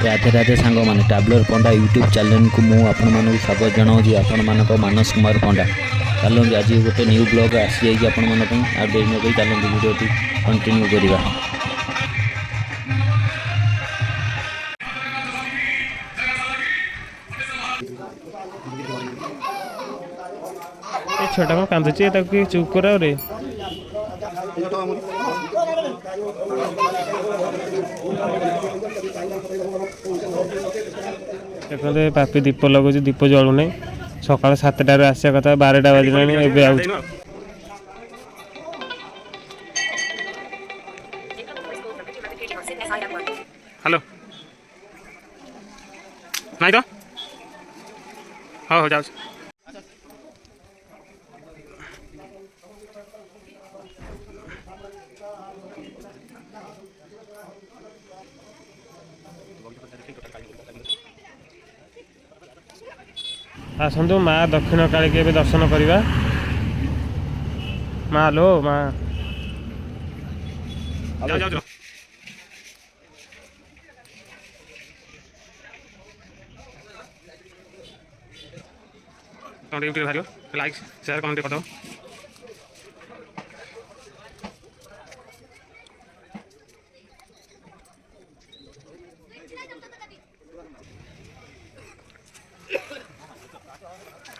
राधे राधे सांग मैंने ट्रैवलर पंडा YouTube channel को मुझे आपण मानक स्वागत जनाऊँगी आपण मानक मानस कुमार पंडा। चलते आज गोटे न्यू ब्लॉग आसी जाइए आपण मानक आ डेरी न करी चलते वीडियोटी कंटिन्यू करवा। छोटा को कांदुची चुप कर रे देखते पापी दीप लगुच दीप जलू ना सकाल 7टार आसा कथा 12टा बाजिला हेलो नहीं तो हाँ हो जाओ आसतु माँ दक्षिण काली के दर्शन करवा। माँ लो माँ जाओ जाओ जाओ कौन यूट्यूब भारी लाइक शेयर कमेंट कर दो।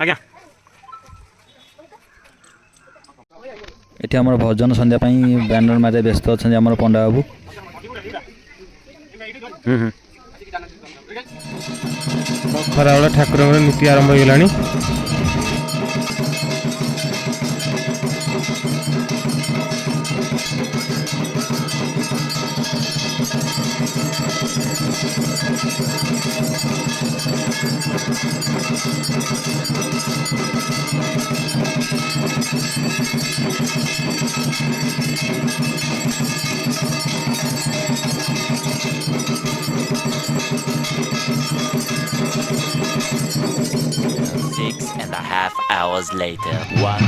आज्ञा ये आम भजन संध्या बैनर मारे व्यस्त अच्छा आम पंडा बाबू। खरा बेला ठाकुर नीति आरंभ हो गलानी। Six and a half hours later. One.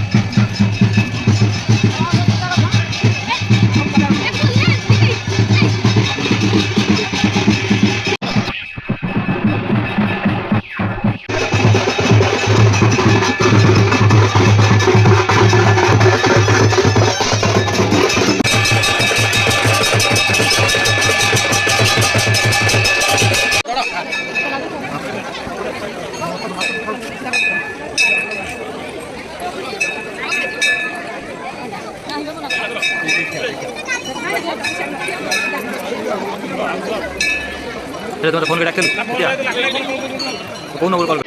तुम फोन कर कौन कॉल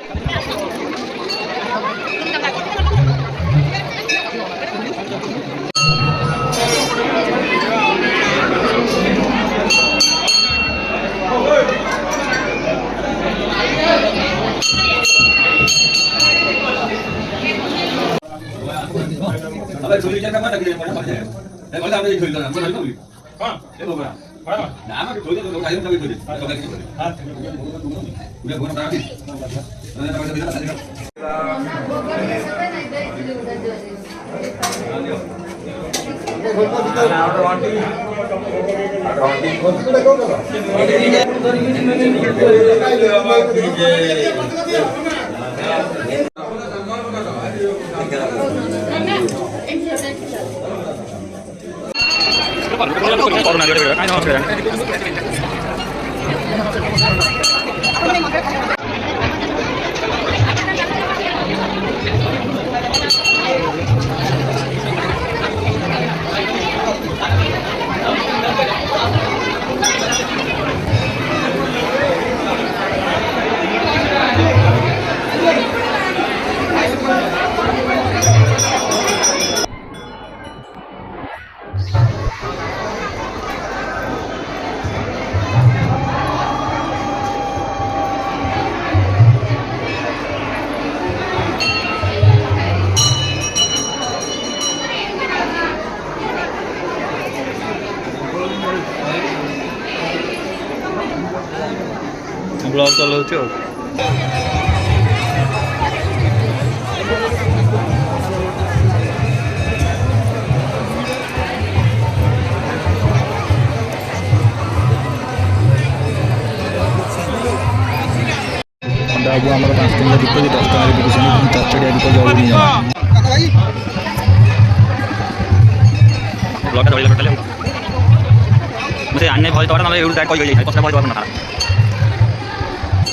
ब्लॉग चलाऊ। बाबू आम 5 टଙ୍କା दीप भी 10 टଙ୍କା बिकुन चचड़िया दीप जलुनी जमा मुझे आने भय तोड़ा ना एउड डाक कहि गई पछना भय तोड़ा ना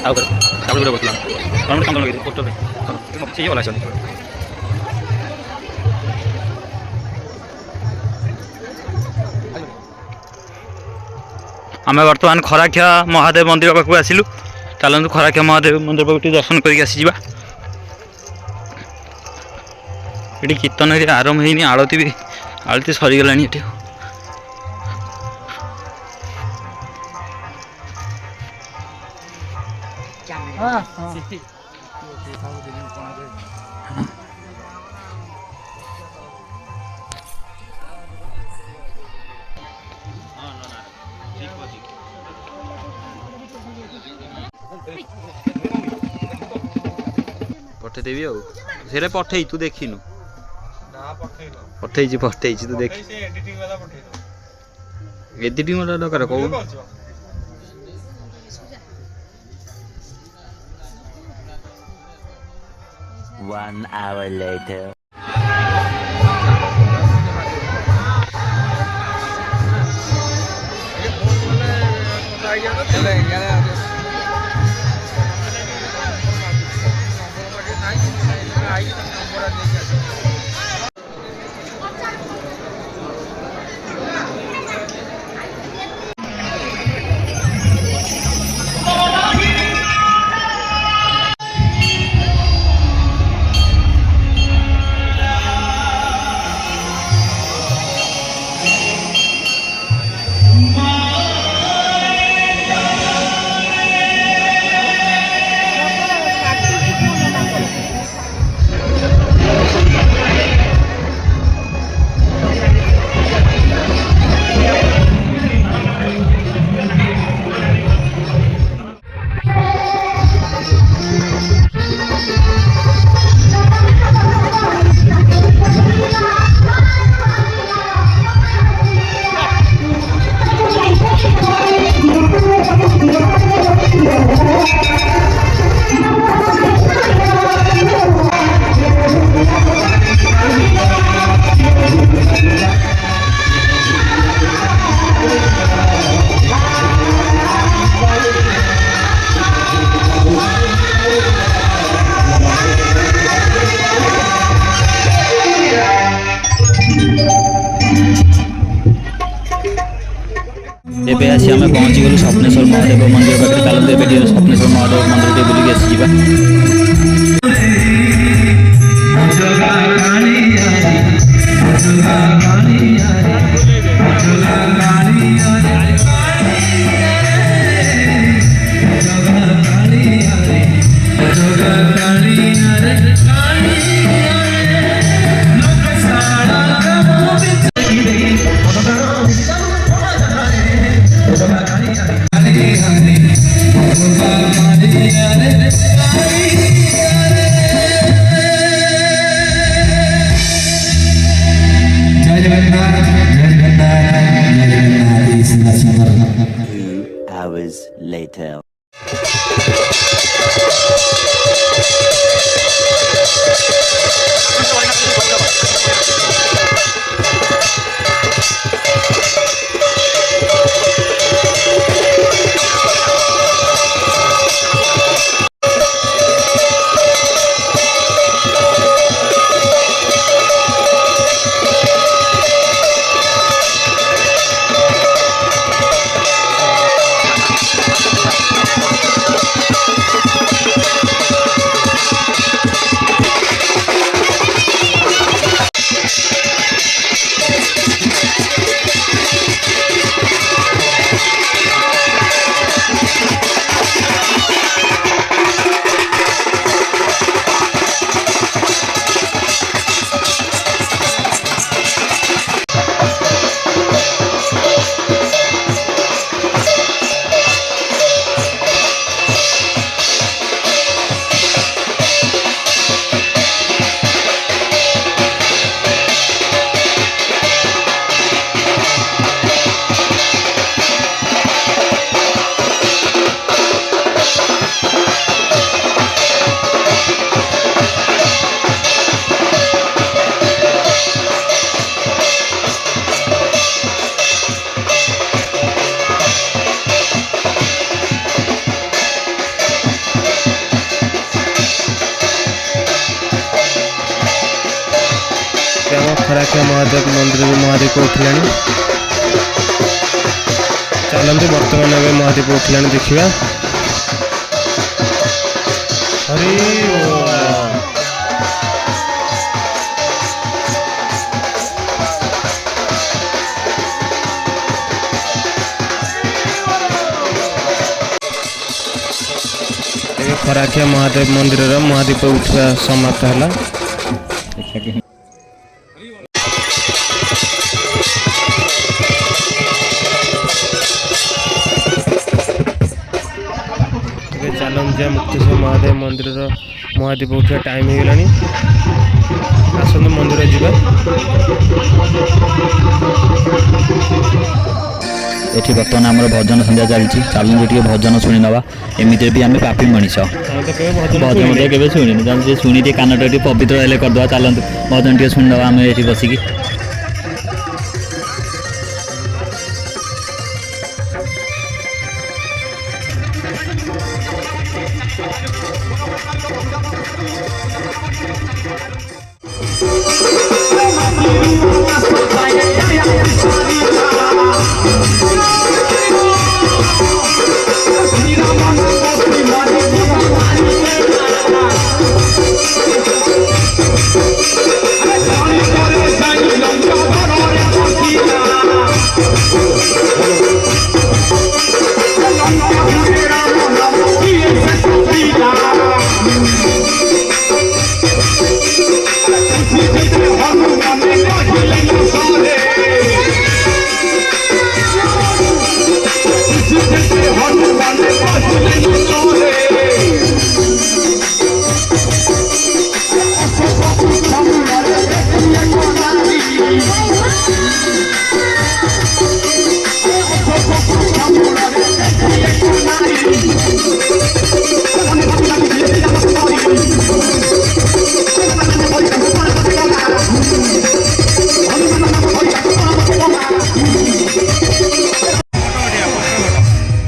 आउ कर चाबल गुरे बसला कौन काम लगे पोस्टर पे से ये वाला चल आम बर्तमान खराखिया महादेव मंदिर पाखक आसिलु चलतु खराखिया महादेव मंदिर पाख दर्शन करके आसीजा ये कीर्तन आरंभ होनी आलती सरीगला ये पठेदेवी आउ पठे तू देखिनु पठे तू देख एडिटिंग वाला दरकार कौन 1 hour later. एबे आसी आम पहुँची गलु स्वप्नेश्वर महादेव मंदिर पाखे चलते एवं स्वप्नेश्वर महादेव मंदिर बुलिक आसीजा Hours later. ଆମ ଖରାଖିଆ ମହାଦେବ ମନ୍ଦିରରେ ମହାଦୀପ ଉଠିଲାଣି। ଚାଲନ୍ତୁ ବର୍ତ୍ତମାନ ଏବେ ମହାଦୀପ ଉଠିଲାଣି ଦେଖିବା। ହରି ବୋଲ। ଏବେ ଖରାଖିଆ ମହାଦେବ ମନ୍ଦିରର ମହାଦୀପ ଉଠିବା ସମାପ୍ତ ହେଲା। ଏବେ ଚାଲନ୍ତୁ ଯିବା ମୁକ୍ତେଶ୍ୱର ମହାଦେବ ମନ୍ଦିରର ମହାଦୀପ ଉଠିବା ଟାଇମ୍ ହେଇଗଲାଣି। ଆସନ୍ତୁ ମନ୍ଦିର ଯିବା। ଏଠି ବର୍ତ୍ତମାନ ଆମର ଭଜନ ସନ୍ଧ୍ୟା ଚାଲିଛି। ଚାଲନ୍ତୁ ଟିକେ ଭଜନ ଶୁଣି ନେବା। ଏମିତିରେ ବି ଆମେ ପାପୀ ମଣିଷ, ଆମେ ତ କେବେ ଭଜନ ଭଜନ ଶୁଣିନେ। ତ କେବେ ଶୁଣିନି। ଚାଲନ୍ତୁ ଟିକେ ଶୁଣି ଟିକେ କାନଟା ଟିକେ ପବିତ୍ର ହେଲେ କରିଦେବା। ଚାଲନ୍ତୁ ଭଜନ ଟିକେ ଶୁଣିଦେବା ଆମେ ଏଠି ବସିକି।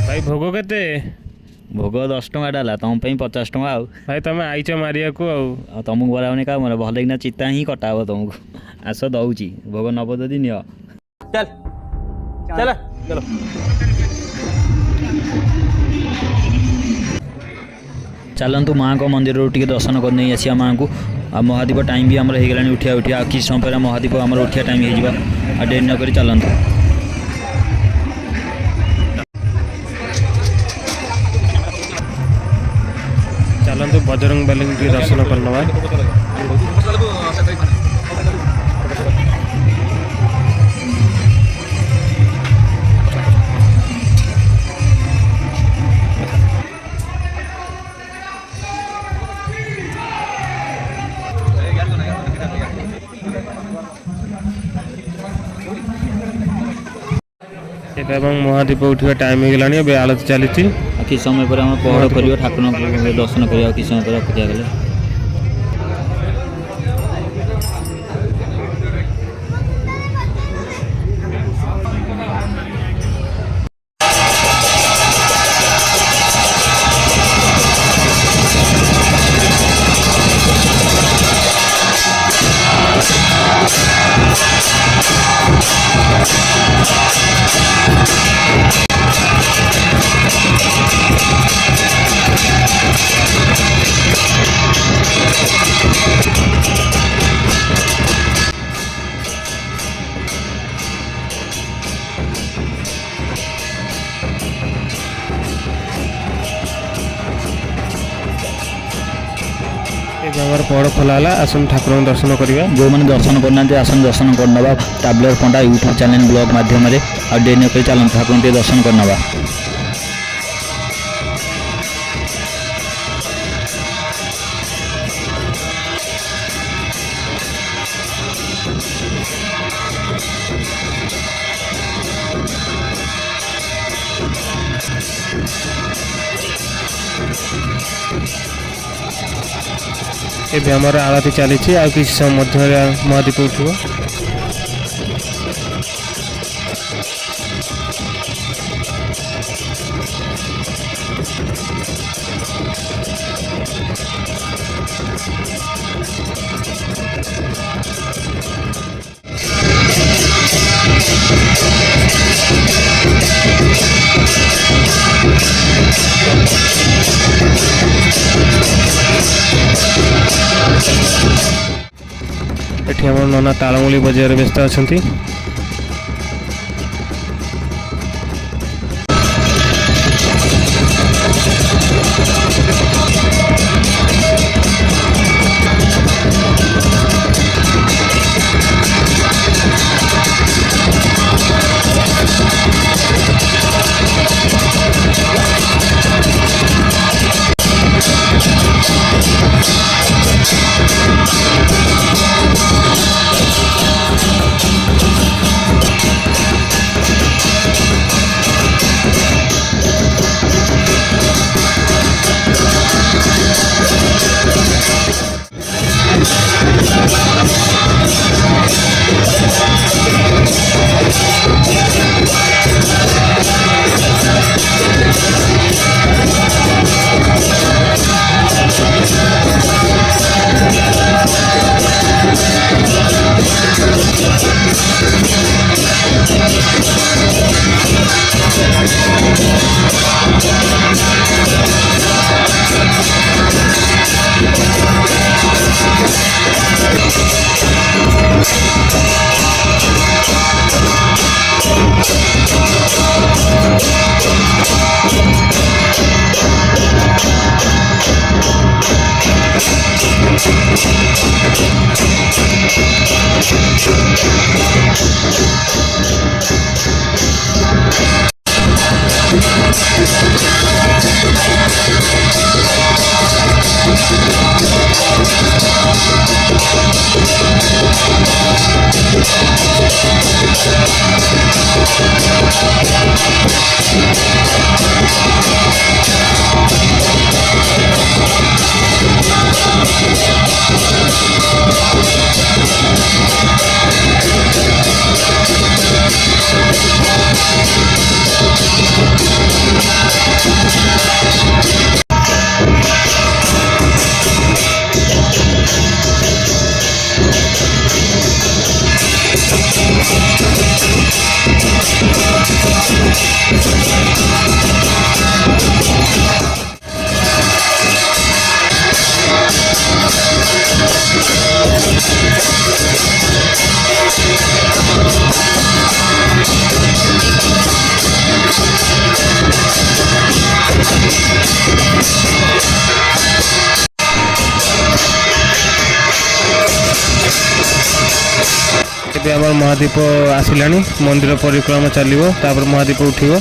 ଭାଇ ଭୋଗ କେତେ? ଭୋଗ 10 ଟଙ୍କାଟା ହେଲା, ତମ ପାଇଁ 50 ଟଙ୍କା। ଆଉ ଭାଇ ତମେ ଆଇଛ ମାରିବାକୁ ଆଉ। ତମକୁ ବରାବନି କାହା ମୋର ଭଲ କିନା ଚିତା ହିଁ କଟା ହବ ତମକୁ। ଆସ ଦଉଛି ଭୋଗ ନବ ଯଦି ନିଅ। ଚାଲ ଚାଲ ଚାଲ। ଚାଲନ୍ତୁ ମାଆଙ୍କ ମନ୍ଦିରରୁ ଟିକେ ଦର୍ଶନ କରି ନେଇ ଆସିବା ମାଆଙ୍କୁ। ଆଉ ମହାଦୀପ ଟାଇମ୍ ବି ଆମର ହେଇଗଲାଣି ଉଠିବା ଆଉ କିଛି ସମୟ ପରେ ମହାଦୀପ ଆମର ଉଠିବା ଟାଇମ୍ ହେଇଯିବ। ଆଉ ଡେରି ନ କରି ଚାଲନ୍ତୁ। ଚାଲନ୍ତୁ ବଜରଙ୍ଗ ବାଲିଙ୍କୁ ଟିକେ ଦର୍ଶନ କରିନେବା। ଏବେ ଏବଂ ମହାଦୀପ ଉଠିବା ଟାଇମ୍ ହେଇଗଲାଣି। ଏବେ ଆଳତି ଚାଲିଛି। ଆଉ କିଛି ସମୟ ପରେ ଆମେ ପହଡ଼ କରିବା, ଠାକୁରଙ୍କୁ ଦର୍ଶନ କରିବା। ଆଉ କିଛି ସମୟ ପରେ ଅପେକ୍ଷା କଲେ ଏବେ ଆମର ପହଡ଼ ଖୋଲା ହେଲା। ଆସନ୍ତୁ ଠାକୁରଙ୍କୁ ଦର୍ଶନ କରିବା। ଯେଉଁମାନେ ଦର୍ଶନ କରୁନାହାନ୍ତି ଆସନ୍ତୁ ଦର୍ଶନ କରିନେବା। Traveller Panda YouTube channel blog ମାଧ୍ୟମରେ। ଆଉ ଡେରି ନ କରି ଚାଲନ୍ତୁ ଠାକୁରଙ୍କୁ ଟିକେ ଦର୍ଶନ କରିନେବା। ଏବେ ଆମର ଆଳତି ଚାଲିଛି। ଆଉ କିଛି ସମୟ ମଧ୍ୟରେ ମହାଦୀପ ଉଠିବ। ଏଠି ଆମର ନନା ତାଳମୂଳି ବଜାରରେ ବ୍ୟସ୍ତ ଅଛନ୍ତି। ଏବେ ଆମର ମହାଦୀପ ଆସିଲାଣି, ମନ୍ଦିର ପରିକ୍ରମା ଚାଲିବ, ତାପରେ ମହାଦୀପ ଉଠିବ।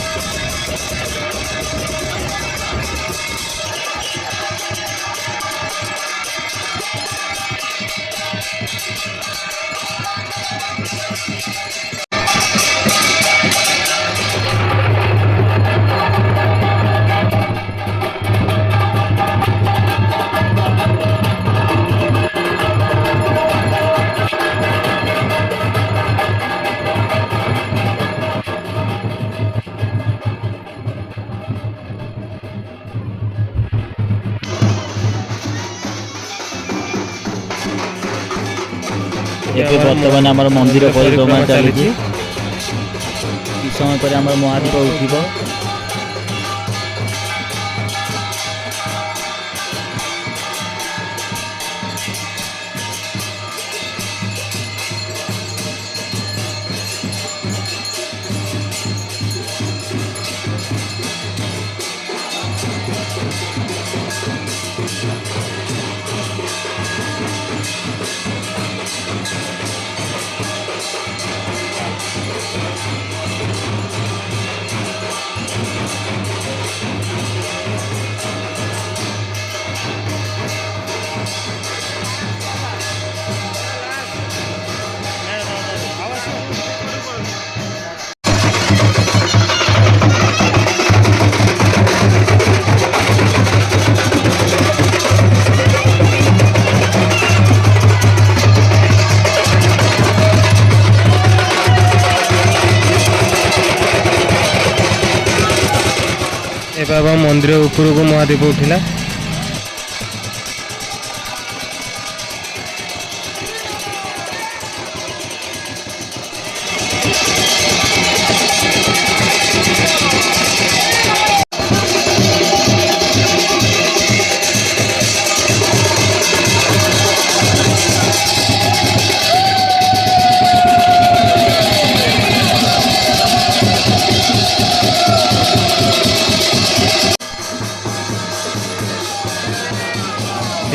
ଏବେ ବର୍ତ୍ତମାନ ଆମର ମନ୍ଦିର ପରିକ୍ରମା ଚାଲିଛି। କିଛି ସମୟ ପରେ ଆମର ମହାଦୀପ ଉଠିବ। ଏବେ ଆମ ମନ୍ଦିର ଉପରକୁ ମହାଦୀପ ଉଠିଲା।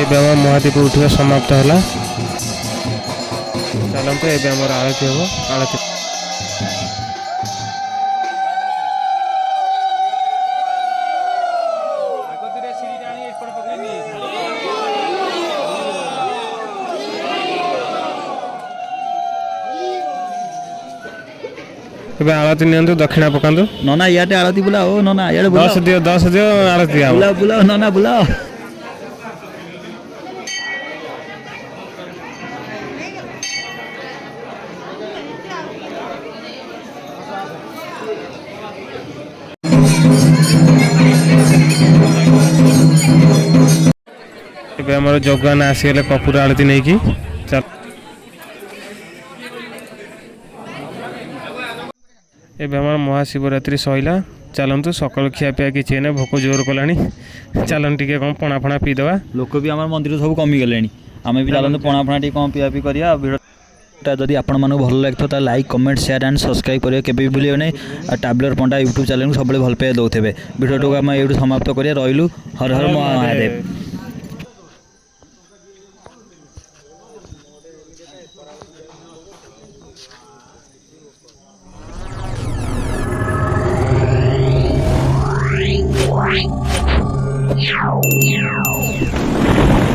ଏବେ ଆମ ମହାଦୀପ ଉଠିବା ସମାପ୍ତ ହେଲା। ଚାଲନ୍ତୁ ଏବେ ଆମର ଆଳତି ହେବ। ଆଳତି ଏବେ ଆଳତି ନିଅନ୍ତୁ, ଦକ୍ଷିଣା ପକାନ୍ତୁ। ନନା ଇଆଡ଼େ ଆଳତି ବୁଲାଓ, ନନା ଇଆଡ଼େ 10 ଦିଅ, 10 ଦିଅ, ଆଳତି ହେବ। ବୁଲାओ ବୁଲାओ ନନା ବୁଲାओ। ଏବେ ଆମର ଜଗନ୍ ଆସିଗଲେ କପୁର ଆଳତି ନେଇକି। ଏବେ ଆମର ମହାଶିବରାତ୍ରି ସଇଲା। ଚାଲନ୍ତୁ ସକାଳୁ ଖିଆପିଆ କିଛି ଏଇନା ଭୋକ ଜୋର କଲାଣି। ଚାଲନ୍ତୁ ଟିକେ କ'ଣ ପଣା ଫଣା ପିଇଦେବା। ଲୋକ ବି ଆମର ମନ୍ଦିର ସବୁ କମିଗଲେଣି। ଆମେ ବି ଚାଲନ୍ତୁ ପଣା ଫଣା ଟିକେ କ'ଣ ପିଆ ପିଇ କରିବା। ଭିଡ଼ିଓଟା ଯଦି ଆପଣମାନଙ୍କୁ ଭଲ ଲାଗିଥିବ ତାହେଲେ like, comment, share and subscribe କରିବା କେବେ ବି ଭୁଲିବେ ନାହିଁ। ଆଉ ଟ୍ରାଭେଲର ପଣ୍ଡା ୟୁଟ୍ୟୁବ୍ ଚ୍ୟାନେଲକୁ ସବୁବେଳେ ଭଲ ପାଇବା ଦେଉଥିବେ। ଭିଡ଼ିଓଟାକୁ ଆମେ ଏଇଠୁ ସମାପ୍ତ କରିବା। ରହିଲୁ। ହର ହର ମହାଦେବ। Meow.